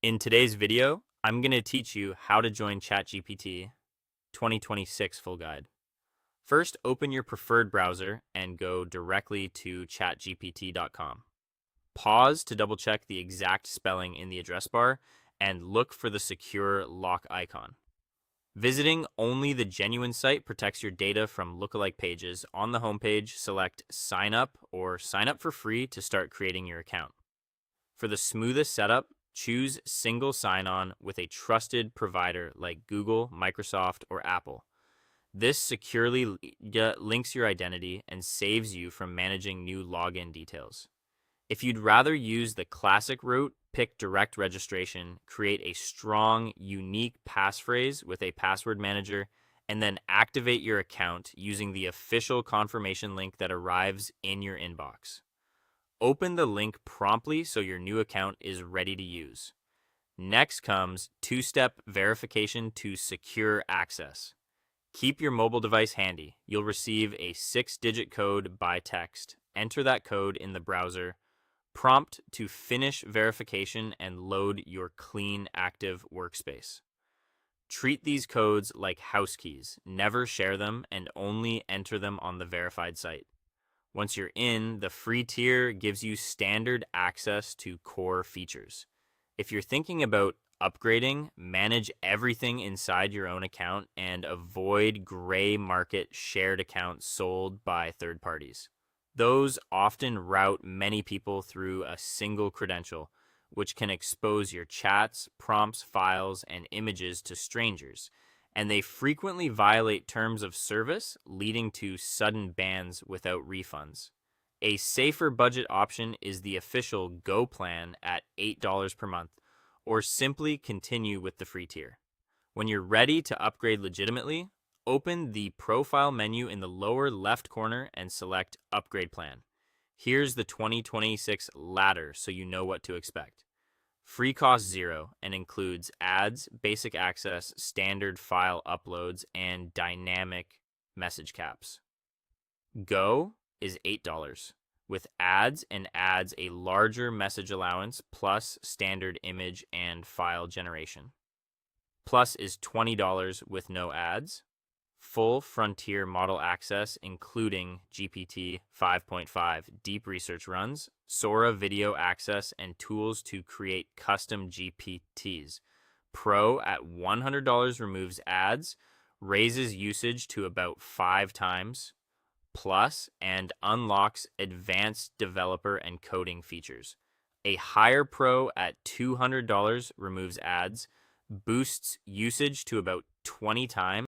In today's video, I'm going to teach you how to join ChatGPT 2026 full guide. First, open your preferred browser and go directly to chatgpt.com. Pause to double check the exact spelling in the address bar and look for the secure lock icon. Visiting only the genuine site protects your data from lookalike pages. On the homepage, select Sign Up or Sign Up for free to start creating your account. For the smoothest setup, choose single sign-on with a trusted provider like Google, Microsoft, or Apple. This securely links your identity and saves you from managing new login details. If you'd rather use the classic route, pick direct registration, create a strong, unique passphrase with a password manager, and then activate your account using the official confirmation link that arrives in your inbox. Open the link promptly so your new account is ready to use. Next comes two-step verification to secure access. Keep your mobile device handy. You'll receive a 6-digit code by text. Enter that code in the browser. Prompt to finish verification and load your clean, active workspace. Treat these codes like house keys. Never share them and only enter them on the verified site. Once you're in, the free tier gives you standard access to core features. If you're thinking about upgrading, manage everything inside your own account and avoid gray market shared accounts sold by third parties. Those often route many people through a single credential, which can expose your chats, prompts, files, and images to strangers, and they frequently violate terms of service, leading to sudden bans without refunds. A safer budget option is the official Go plan at $8 per month, or simply continue with the free tier. When you're ready to upgrade legitimately, open the profile menu in the lower left corner and select Upgrade Plan. Here's the 2026 ladder so you know what to expect. Free cost 0 and includes ads, basic access, standard file uploads, and dynamic message caps. Go is $8 with ads and adds a larger message allowance plus standard image and file generation. Plus is $20 with no ads. Full frontier model access, including GPT 5.5 deep research runs, Sora video access, and tools to create custom GPTs. Pro at $100 removes ads, raises usage to about 5 times, plus, and unlocks advanced developer and coding features. A higher Pro at $200 removes ads, boosts usage to about 20 times,